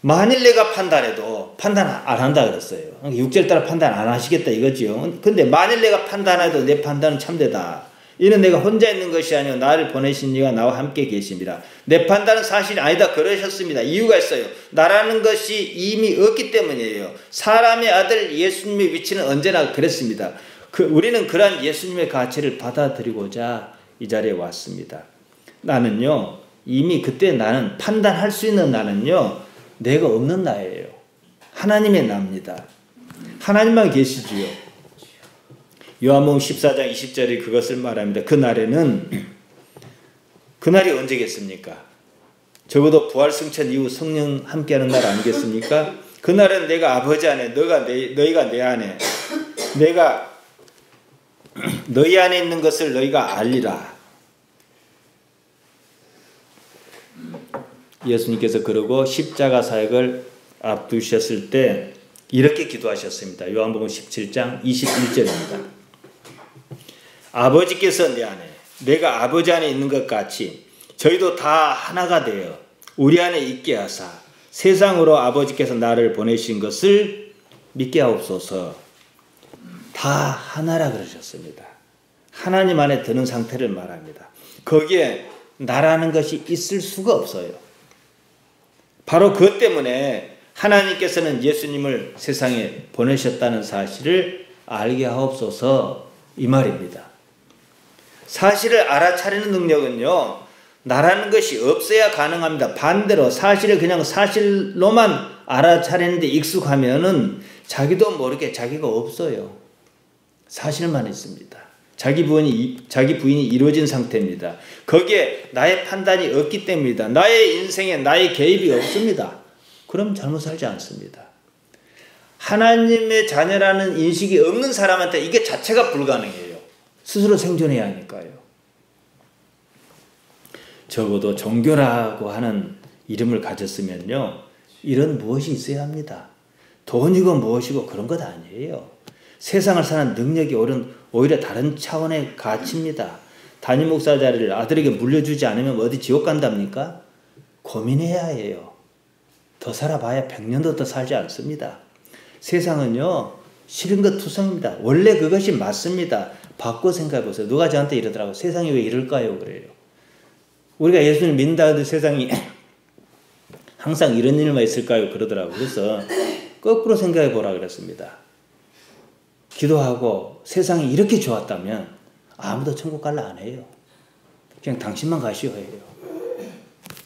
만일 내가 판단해도 판단 안 한다 그랬어요. 6절 따라 판단 안 하시겠다 이거지요. 근데 만일 내가 판단해도 내 판단은 참되다. 이는 내가 혼자 있는 것이 아니요 나를 보내신 이가 나와 함께 계십니다. 내 판단은 사실이 아니다 그러셨습니다. 이유가 있어요. 나라는 것이 이미 없기 때문이에요. 사람의 아들 예수님의 위치는 언제나 그랬습니다. 우리는 그러한 예수님의 가치를 받아들이고자 이 자리에 왔습니다. 나는요 이미 그때 나는 판단할 수 있는 나는요 내가 없는 나예요. 하나님의 나입니다. 하나님만 계시지요. 요한복음 14장 20절이 그것을 말합니다. 그날이 언제겠습니까? 적어도 부활승천 이후 성령 함께하는 날 아니겠습니까? 그날은 내가 아버지 안에 너희가 내 안에 내가 너희 안에 있는 것을 너희가 알리라. 예수님께서 그러고 십자가 사역을 앞두셨을 때 이렇게 기도하셨습니다. 요한복음 17장 21절입니다. 아버지께서 내 안에 내가 아버지 안에 있는 것 같이 저희도 다 하나가 되어 우리 안에 있게 하사 세상으로 아버지께서 나를 보내신 것을 믿게 하옵소서. 다 하나라 그러셨습니다. 하나님 안에 드는 상태를 말합니다. 거기에 나라는 것이 있을 수가 없어요. 바로 그것 때문에 하나님께서는 예수님을 세상에 보내셨다는 사실을 알게 하옵소서 이 말입니다. 사실을 알아차리는 능력은요 나라는 것이 없어야 가능합니다. 반대로 사실을 그냥 사실로만 알아차리는데 익숙하면은 자기도 모르게 자기가 없어요. 사실만 있습니다. 자기 부인이 이루어진 상태입니다. 거기에 나의 판단이 없기 때문이다. 나의 인생에 나의 개입이 없습니다. 그럼 잘못 살지 않습니다. 하나님의 자녀라는 인식이 없는 사람한테 이게 자체가 불가능해요. 스스로 생존해야 하니까요. 적어도 종교라고 하는 이름을 가졌으면요. 이런 무엇이 있어야 합니다. 돈이고 무엇이고 그런 것 아니에요. 세상을 사는 능력이 오히려 다른 차원의 가치입니다. 담임 목사 자리를 아들에게 물려주지 않으면 어디 지옥 간답니까? 고민해야 해요. 더 살아봐야 100년도 더 살지 않습니다. 세상은요. 싫은 것 투성입니다. 원래 그것이 맞습니다. 바꿔 생각해 보세요. 누가 저한테 이러더라고요. 세상이 왜 이럴까요? 그래요. 우리가 예수님을 믿는다 해도 세상이 항상 이런 일만 있을까요? 그러더라고요. 그래서 거꾸로 생각해 보라 그랬습니다. 기도하고 세상이 이렇게 좋았다면 아무도 천국 갈라 안 해요. 그냥 당신만 가시오 해요.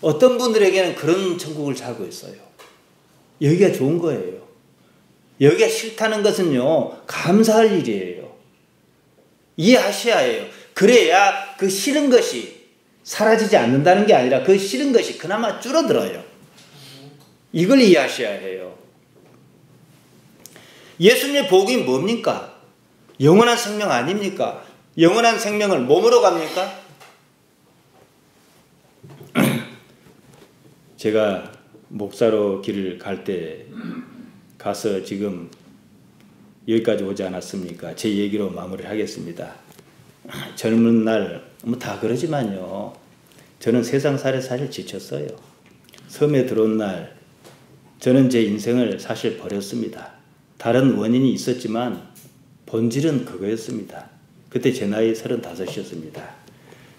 어떤 분들에게는 그런 천국을 살고 있어요. 여기가 좋은 거예요. 여기가 싫다는 것은요. 감사할 일이에요. 이해하셔야 해요. 그래야 그 싫은 것이 사라지지 않는다는 게 아니라 그 싫은 것이 그나마 줄어들어요. 이걸 이해하셔야 해요. 예수님의 복음이 뭡니까? 영원한 생명 아닙니까? 영원한 생명을 몸으로 갑니까? 제가 목사로 길을 갈 때 가서 지금 여기까지 오지 않았습니까? 제 얘기로 마무리를 하겠습니다. 젊은 날 뭐 다 그러지만요. 저는 세상살이에 사실 지쳤어요. 섬에 들어온 날 저는 제 인생을 사실 버렸습니다. 다른 원인이 있었지만 본질은 그거였습니다. 그때 제 나이 35이었습니다.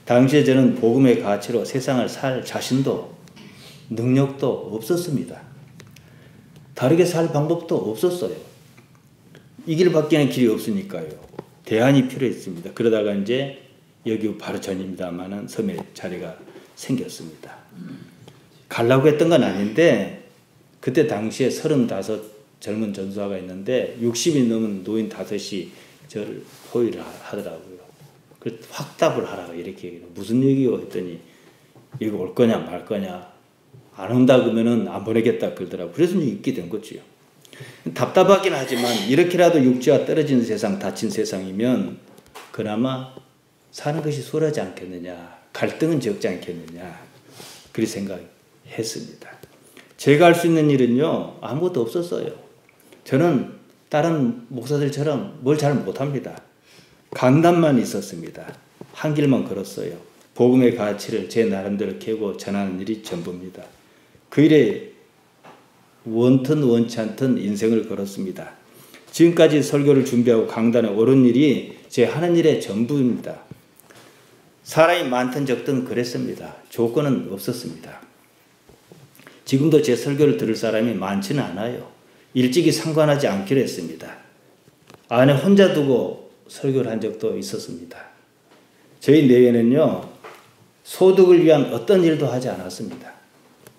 당시에 저는 복음의 가치로 세상을 살 자신도 능력도 없었습니다. 다르게 살 방법도 없었어요. 이 길 밖에는 길이 없으니까요. 대안이 필요했습니다. 그러다가 이제 여기 바로 전입니다만은 섬에 자리가 생겼습니다. 가려고 했던 건 아닌데 그때 당시에 35 젊은 전수아가 있는데 60이 넘은 노인 5이 저를 호의를 하더라고요. 그래서 확답을 하라고 이렇게 얘기해요. 무슨 얘기요? 했더니 이거 올 거냐 말 거냐 안 온다 그러면은 안 보내겠다 그러더라고요. 그래서 있게 된 거죠. 답답하긴 하지만 이렇게라도 육체와 떨어진 세상, 닫힌 세상이면 그나마 사는 것이 수월하지 않겠느냐, 갈등은 적지 않겠느냐 그렇게 생각했습니다. 제가 할 수 있는 일은요 아무것도 없었어요. 저는 다른 목사들처럼 뭘 잘 못합니다. 강단만 있었습니다. 한 길만 걸었어요. 복음의 가치를 제 나름대로 캐고 전하는 일이 전부입니다. 그 일에 원튼 원치 않든 인생을 걸었습니다. 지금까지 설교를 준비하고 강단에 오른 일이 제 하는 일의 전부입니다. 사람이 많든 적든 그랬습니다. 조건은 없었습니다. 지금도 제 설교를 들을 사람이 많지는 않아요. 일찍이 상관하지 않기로 했습니다. 아내 혼자 두고 설교를 한 적도 있었습니다. 저희 내외는요, 소득을 위한 어떤 일도 하지 않았습니다.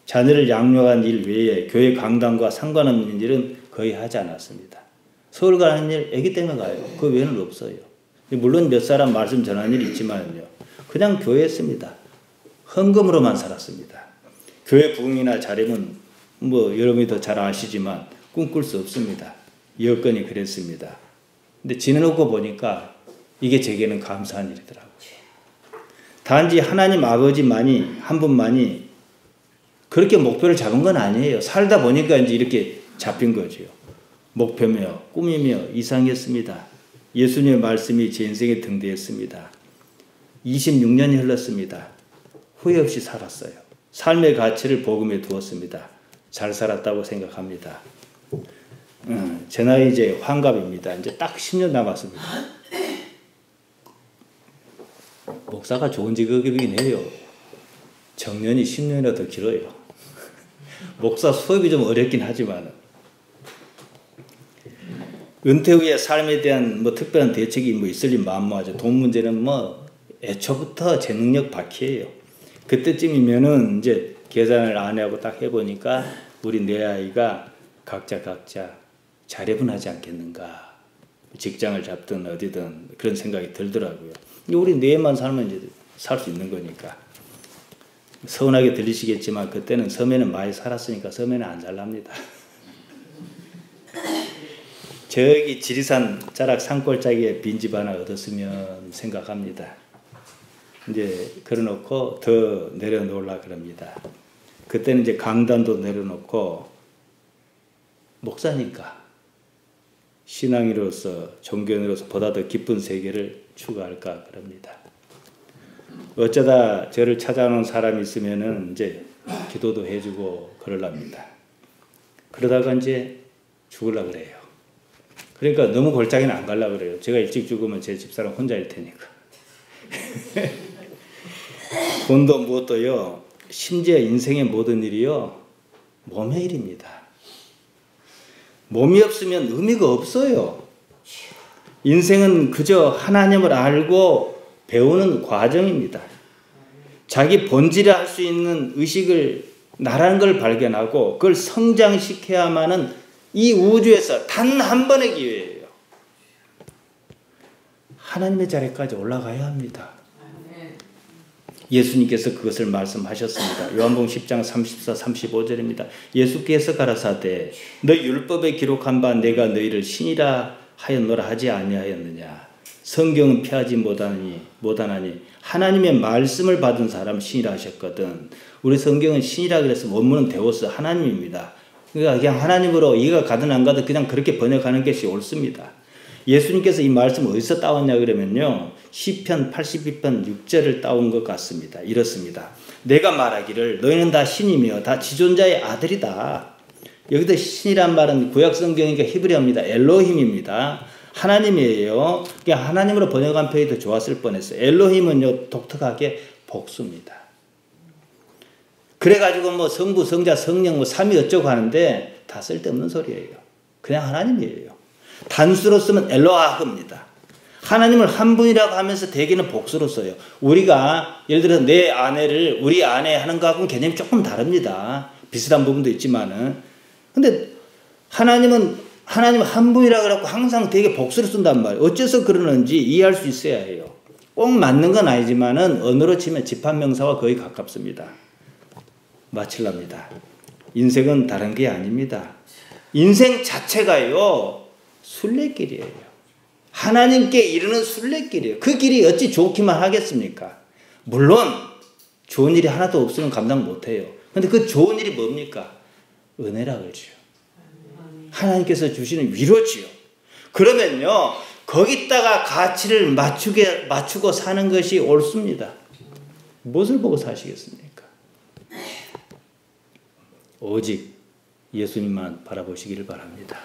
자녀를 양육한 일 외에 교회 강단과 상관없는 일은 거의 하지 않았습니다. 서울 가는 일 애기 때문에 가요. 그 외에는 없어요. 물론 몇 사람 말씀 전하는 일이 있지만요. 그냥 교회에 했습니다. 헌금으로만 살았습니다. 교회 부흥이나 자립은 여러분이 더 잘 아시지만 꿈꿀 수 없습니다. 여건이 그랬습니다. 근데 지내놓고 보니까 이게 제게는 감사한 일이더라고요. 단지 하나님 아버지만이, 한 분만이 그렇게 목표를 잡은 건 아니에요. 살다 보니까 이제 이렇게 잡힌 거죠. 목표며 꿈이며 이상이었습니다. 예수님의 말씀이 제 인생에 등대했습니다. 26년이 흘렀습니다. 후회 없이 살았어요. 삶의 가치를 복음에 두었습니다. 잘 살았다고 생각합니다. 제 나이 이제 환갑입니다. 이제 딱 10년 남았습니다. 목사가 좋은 직업이긴 해요. 정년이 10년이나 더 길어요. 목사 수업이 좀 어렵긴 하지만 은퇴 후에 삶에 대한 특별한 대책이 있을지 만무하죠. 돈 문제는 애초부터 제 능력 밖이에요. 그때쯤이면은 이제 계산을 아내하고 딱 해보니까 우리 네 아이가 각자 자립은 하지 않겠는가. 직장을 잡든 어디든 그런 생각이 들더라고요. 우리 넷만 살면 이제 살 수 있는 거니까. 서운하게 들리시겠지만 그때는 섬에는 많이 살았으니까 섬에는 안 살랍니다. 저기 지리산 자락 산골짜기에 빈집 하나 얻었으면 생각합니다. 이제 그래놓고 더 내려놓으려 그럽니다. 그때는 이제 강단도 내려놓고 목사니까 신앙인으로서 종교인으로서 보다 더 깊은 세계를 추구할까 그럽니다. 어쩌다 저를 찾아오는 사람이 있으면은 이제 기도도 해주고 그러랍니다. 그러다가 이제 죽으려고 그래요. 그러니까 너무 골짜기는 안 가려고 그래요. 제가 일찍 죽으면 제 집사람 혼자일 테니까. 돈도 무엇도요, 심지어 인생의 모든 일이요, 몸의 일입니다. 몸이 없으면 의미가 없어요. 인생은 그저 하나님을 알고 배우는 과정입니다. 자기 본질을 할 수 있는 의식을, 나라는 걸 발견하고 그걸 성장시켜야만은 이 우주에서 단 한 번의 기회예요. 하나님의 자리까지 올라가야 합니다. 예수님께서 그것을 말씀하셨습니다. 요한복음 10장 34, 35절입니다. 예수께서 가라사대 너 율법에 기록한 바 내가 너희를 신이라 하였노라 하지 아니하였느냐. 성경은 피하지 못하나니 하나님의 말씀을 받은 사람 신이라 하셨거든. 우리 성경은 신이라 그래서 원문은 데오스 하나님입니다. 그러니까 그냥 하나님으로 이해가 가든 안 가든 그냥 그렇게 번역하는 것이 옳습니다. 예수님께서 이 말씀을 어디서 따왔냐 그러면요, 시편 82편 6절을 따온 것 같습니다. 이렇습니다. 내가 말하기를 너희는 다 신이며 다 지존자의 아들이다. 여기도 신이란 말은 구약 성경이니까 히브리어입니다. 엘로힘입니다. 하나님이에요. 그냥 하나님으로 번역한 표현이 더 좋았을 뻔했어요. 엘로힘은요, 독특하게 복수입니다. 그래가지고 성부, 성자, 성령 삼위 어쩌고 하는데 다 쓸데없는 소리예요. 그냥 하나님이에요. 단수로 쓰면 엘로아흐입니다. 하나님을 한 분이라고 하면서 대개는 복수로 써요. 우리가 예를 들어 내 아내를 우리 아내 하는 거하고는 개념이 조금 다릅니다. 비슷한 부분도 있지만은. 근데 하나님 한 분이라고 그래갖고 항상 되게 복수로 쓴단 말이에요. 어째서 그러는지 이해할 수 있어야 해요. 꼭 맞는 건 아니지만은 언어로 치면 집합명사와 거의 가깝습니다. 마칠랍니다. 인생은 다른 게 아닙니다. 인생 자체가요, 순례길이에요. 하나님께 이르는 순례길이에요. 그 길이 어찌 좋기만 하겠습니까? 물론 좋은 일이 하나도 없으면 감당 못해요. 근데 그 좋은 일이 뭡니까? 은혜라 그러죠. 하나님께서 주시는 위로지요. 그러면요, 거기다가 가치를 맞추고 사는 것이 옳습니다. 무엇을 보고 사시겠습니까? 오직 예수님만 바라보시기를 바랍니다.